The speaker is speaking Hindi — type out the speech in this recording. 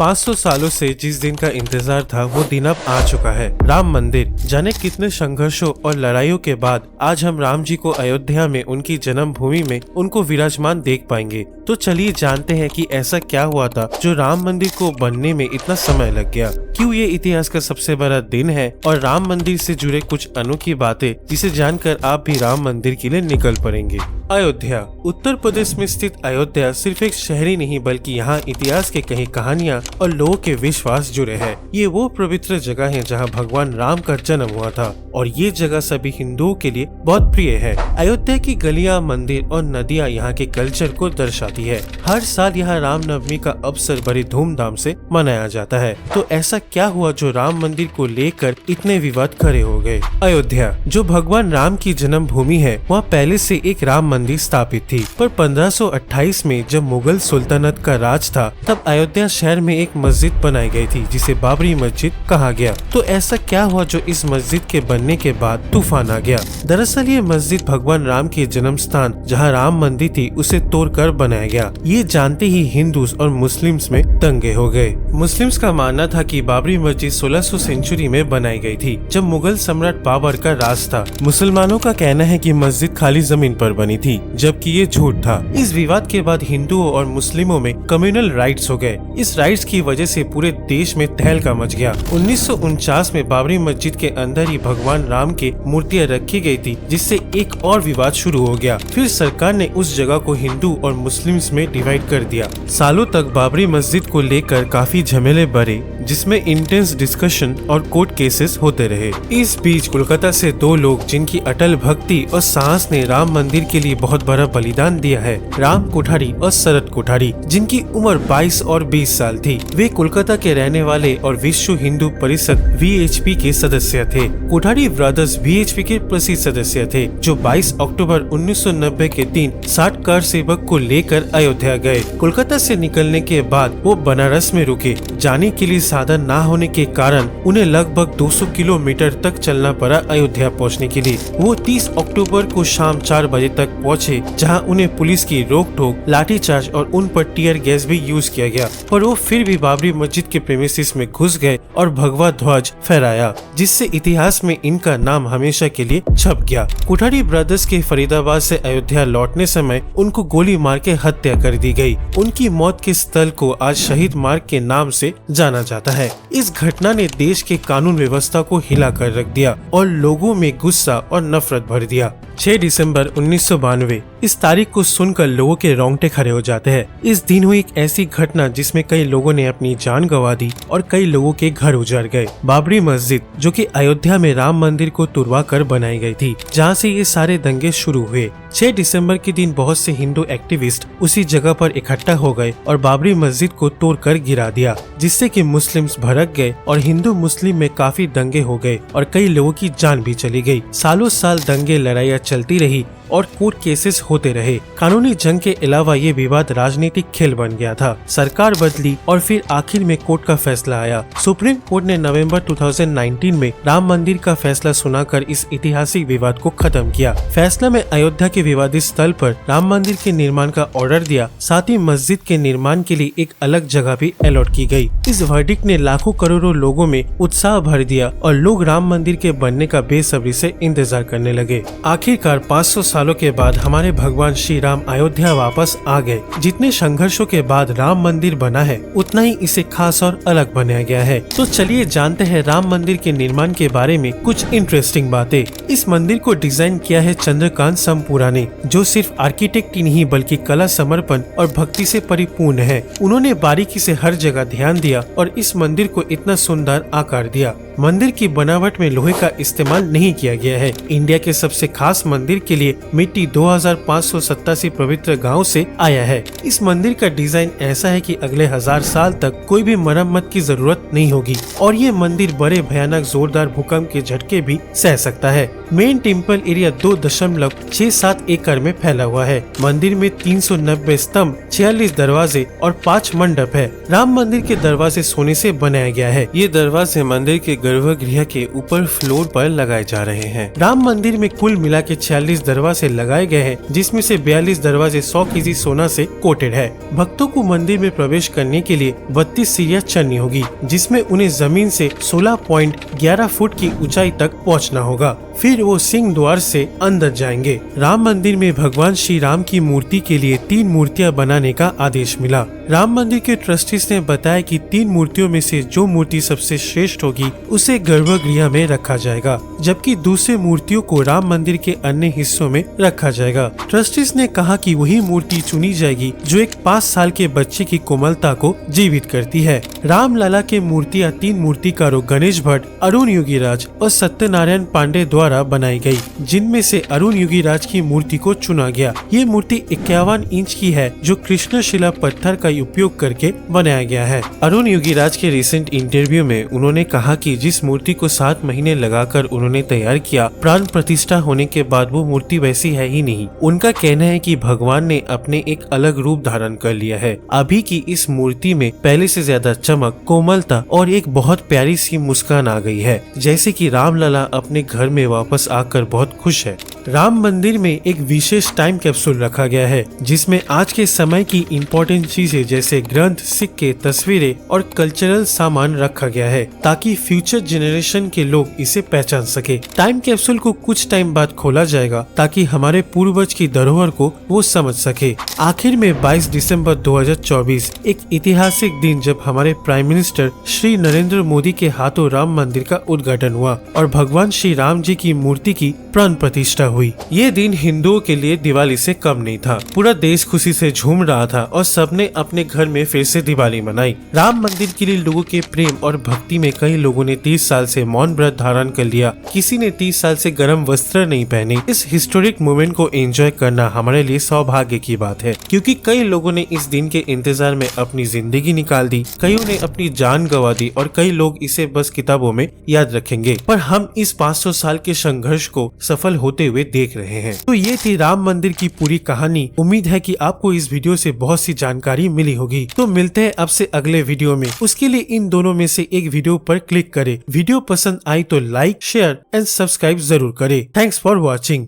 500 सालों से जिस दिन का इंतजार था वो दिन अब आ चुका है। राम मंदिर। जाने कितने संघर्षों और लड़ाइयों के बाद आज हम राम जी को अयोध्या में उनकी जन्मभूमि में उनको विराजमान देख पाएंगे। तो चलिए जानते हैं कि ऐसा क्या हुआ था जो राम मंदिर को बनने में इतना समय लग गया। क्यों ये इतिहास का सबसे बड़ा दिन है और राम मंदिर से जुड़े कुछ अनोखी बातें जिसे जानकर आप भी राम मंदिर के लिए निकल पड़ेंगे। अयोध्या। उत्तर प्रदेश में स्थित अयोध्या सिर्फ एक शहर ही नहीं बल्कि यहाँ इतिहास के कई कहानियाँ और लोगों के विश्वास जुड़े हैं। ये वो पवित्र जगह है जहाँ भगवान राम का जन्म हुआ था और ये जगह सभी हिंदुओं के लिए बहुत प्रिय है। अयोध्या की गलियाँ, मंदिर और नदियाँ यहाँ के कल्चर को दर्शाती है। हर साल यहाँ रामनवमी का अवसर बड़ी धूमधाम से मनाया जाता है। तो ऐसा क्या हुआ जो राम मंदिर को लेकर इतने विवाद खड़े हो गए। अयोध्या जो भगवान राम की जन्मभूमि है, वहाँ पहले से एक राम मंदिर स्थापित थी, पर 1528 में जब मुगल सुल्तानत का राज था तब अयोध्या शहर में एक मस्जिद बनाई गई थी जिसे बाबरी मस्जिद कहा गया। तो ऐसा क्या हुआ जो इस मस्जिद के बनने के बाद तूफान आ गया। दरअसल ये मस्जिद भगवान राम के जन्म स्थान जहाँ राम मंदिर थी उसे तोड़कर बनाया गया। ये जानते ही हिंदूस और मुस्लिम्स में दंगे हो गए। मुस्लिम्स का मानना था कि बाबरी मस्जिद 1600 सेंचुरी में बनाई गई थी जब मुगल सम्राट बाबर का राज था। मुसलमानों का कहना है कि मस्जिद खाली जमीन पर बनी थी, जबकि ये झूठ था। इस विवाद के बाद हिंदुओं और मुस्लिमों में कम्युनल राइट्स हो गए। इस राइट्स की वजह से पूरे देश में तहलका मच गया। 1949 में बाबरी मस्जिद के अंदर ही भगवान राम की मूर्तियां रखी गई थी, जिससे एक और विवाद शुरू हो गया। फिर सरकार ने उस जगह को हिंदू और मुस्लिम्स में डिवाइड कर दिया। सालों तक बाबरी मस्जिद को लेकर काफी झमेले बढ़े, जिसमें इंटेंस डिस्कशन और कोर्ट केसेस होते रहे। इस बीच कोलकाता से दो लोग जिनकी अटल भक्ति और साहस ने राम मंदिर के लिए बहुत बड़ा बलिदान दिया है, राम कोठारी और शरद कोठारी, जिनकी उम्र 22 और 20 साल थी। वे कोलकाता के रहने वाले और विश्व हिंदू परिषद VHP के सदस्य थे। कोठारी ब्रदर्स VHP के प्रसिद्ध सदस्य थे जो 22 अक्टूबर 1990 के दिन 60 कार सेवक को लेकर अयोध्या गए। कोलकाता से निकलने के बाद वो बनारस में रुके। जाने के लिए साधन न होने के कारण उन्हें लगभग 200 किलोमीटर तक चलना पड़ा अयोध्या पहुंचने के लिए। वो 30 अक्टूबर को शाम 4 बजे तक पहुंचे, जहां उन्हें पुलिस की रोक-टोक, लाठीचार्ज और उन पर टीयर गैस भी यूज किया गया, पर वो फिर भी बाबरी मस्जिद के प्रेमिसेस में घुस गए और भगवा ध्वज फहराया, जिससे इतिहास में इनका नाम हमेशा के लिए छप गया। कोठारी ब्रदर्स के फरीदाबाद से अयोध्या लौटने समय उनको गोली मार के हत्या कर दी गई। उनकी मौत के स्थल को आज शहीद मार्ग के नाम से जाना जाता है। इस घटना ने देश के कानून व्यवस्था को हिला कर रख दिया और लोगों में गुस्सा और नफरत भर दिया। 6 दिसंबर 1992 इस तारीख को सुनकर लोगों के रोंगटे खड़े हो जाते हैं। इस दिन हुई एक ऐसी घटना जिसमें कई लोगों ने अपनी जान गंवा दी और कई लोगों के घर उजड़ गए। बाबरी मस्जिद जो कि अयोध्या में राम मंदिर को तुड़वा कर बनाई गई थी, जहां से ये सारे दंगे शुरू हुए। 6 दिसंबर के दिन बहुत से हिंदू एक्टिविस्ट उसी जगह पर इकट्ठा हो गए और बाबरी मस्जिद को तोड़कर गिरा दिया, जिससे कि मुस्लिम्स भड़क गए और हिंदू मुस्लिम में काफी दंगे हो गए और कई लोगों की जान भी चली गई। सालों साल दंगे लड़ाइयाँ चलती रही और कोर्ट केसेस होते रहे। कानूनी जंग के अलावा ये विवाद राजनीतिक खेल बन गया था। सरकार बदली और फिर आखिर में कोर्ट का फैसला आया। सुप्रीम कोर्ट ने नवंबर 2019 में राम मंदिर का फैसला सुनाकर इस ऐतिहासिक विवाद को खत्म किया। फैसला में अयोध्या के विवादित स्थल पर राम मंदिर के निर्माण का ऑर्डर दिया, साथ ही मस्जिद के निर्माण के लिए एक अलग जगह भी अलॉट की गई। इस वर्डिक्ट ने लाखों करोड़ों लोगों में उत्साह भर दिया और लोग राम मंदिर के बनने का बेसब्री से इंतजार करने लगे। आखिरकार 500 सालों के बाद हमारे भगवान श्री राम अयोध्या वापस आ गए। जितने संघर्षों के बाद राम मंदिर बना है, उतना ही इसे खास और अलग बनाया गया है। तो चलिए जानते हैं राम मंदिर के निर्माण के बारे में कुछ इंटरेस्टिंग बातें। इस मंदिर को डिजाइन किया है चंद्रकांत समपुरा ने, जो सिर्फ आर्किटेक्ट ही नहीं बल्कि कला, समर्पण और भक्ति से परिपूर्ण है। उन्होंने बारीकी से हर जगह ध्यान दिया और इस मंदिर को इतना सुंदर आकार दिया। मंदिर की बनावट में लोहे का इस्तेमाल नहीं किया गया है। इंडिया के सबसे खास मंदिर के लिए मिट्टी 2587 पवित्र गांव से आया है। इस मंदिर का डिजाइन ऐसा है कि अगले 1000 साल तक कोई भी मरम्मत की जरूरत नहीं होगी और ये मंदिर बड़े भयानक जोरदार भूकंप के झटके भी सह सकता है। मेन टेम्पल एरिया 2.67 एकड़ में फैला हुआ है। मंदिर में 390 स्तंभ, 46 दरवाजे और 5 मंडप है। राम मंदिर के दरवाजे सोने से बनाया गया है। ये दरवाजे मंदिर के गर्भगृह के ऊपर फ्लोर पर लगाए जा रहे हैं। राम मंदिर में कुल मिला के 46 दरवाजे लगाए गए हैं, जिसमें से 42 दरवाजे 100 केजी सोना से कोटेड है। भक्तों को मंदिर में प्रवेश करने के लिए 32 सीढ़ियां चढ़नी होगी, जिसमें उन्हें जमीन से 16.11 फुट की ऊंचाई तक पहुंचना होगा। फिर वो सिंह द्वार से अंदर जाएंगे। राम मंदिर में भगवान श्री राम की मूर्ति के लिए 3 मूर्तियां बनाने का आदेश मिला। राम मंदिर के ट्रस्टीज ने बताया कि 3 मूर्तियों में से जो मूर्ति सबसे श्रेष्ठ होगी उसे गर्भगृह में रखा जाएगा, जबकि दूसरे मूर्तियों को राम मंदिर के अन्य हिस्सों में रखा जाएगा। ट्रस्टीज ने कहा कि वही मूर्ति चुनी जाएगी जो एक 5 साल के बच्चे की कोमलता को जीवित करती है। राम लला के मूर्तियां 3 मूर्तिकारों गणेश भट्ट, अरुण योगीराज और सत्यनारायण पांडे द्वारा बनाई गई, जिनमें से अरुण योगीराज की मूर्ति को चुना गया। ये मूर्ति 51 इंच की है, जो कृष्णशिला पत्थर का उपयोग करके बनाया गया है। अरुण योगीराज के रिसेंट इंटरव्यू में उन्होंने कहा कि जिस मूर्ति को 7 महीने लगाकर उन्होंने तैयार किया, प्राण प्रतिष्ठा होने के बाद वो मूर्ति वैसी है ही नहीं। उनका कहना है कि भगवान ने अपने एक अलग रूप धारण कर लिया है। अभी की इस मूर्ति में पहले से ज्यादा चमक, कोमलता और एक बहुत प्यारी सी मुस्कान आ गई है, जैसे कि रामलला अपने घर में वापस आकर बहुत खुश है। राम मंदिर में एक विशेष टाइम कैप्सूल रखा गया है, जिसमें आज के समय की इम्पोर्टेंट चीजें जैसे ग्रंथ, सिक्के, तस्वीरें और कल्चरल सामान रखा गया है, ताकि फ्यूचर जनरेशन के लोग इसे पहचान सके। टाइम कैप्सूल को कुछ टाइम बाद खोला जाएगा, ताकि हमारे पूर्वज की धरोहर को वो समझ सके। आखिर में 22 दिसंबर 2024 एक ऐतिहासिक दिन, जब हमारे प्राइम मिनिस्टर श्री नरेंद्र मोदी के हाथों राम मंदिर का उद्घाटन हुआ और भगवान श्री राम जी की मूर्ति की प्राण प्रतिष्ठा हुई। ये दिन हिंदुओं के लिए दिवाली से कम नहीं था। पूरा देश खुशी से झूम रहा था और सबने अपने घर में फिर से दिवाली मनाई। राम मंदिर के लिए लोगों के प्रेम और भक्ति में कई लोगों ने 30 साल से मौन व्रत धारण कर लिया। किसी ने 30 साल से गर्म वस्त्र नहीं पहने। इस हिस्टोरिक मोमेंट को एंजॉय करना हमारे लिए सौभाग्य की बात है, क्योंकि कई लोगों ने इस दिन के इंतजार में अपनी जिंदगी निकाल दी, कईयों ने अपनी जान गंवा दी और कई लोग इसे बस किताबों में याद रखेंगे। पर हम इस 500 साल के संघर्ष को सफल होते हुए देख रहे हैं। तो ये थी राम मंदिर की पूरी कहानी। उम्मीद है कि आपको इस वीडियो से बहुत सी जानकारी मिली होगी। तो मिलते हैं अब से अगले वीडियो में। उसके लिए इन दोनों में से एक वीडियो पर क्लिक करें। वीडियो पसंद आई तो लाइक, शेयर एंड सब्सक्राइब जरूर करें। Thanks for watching.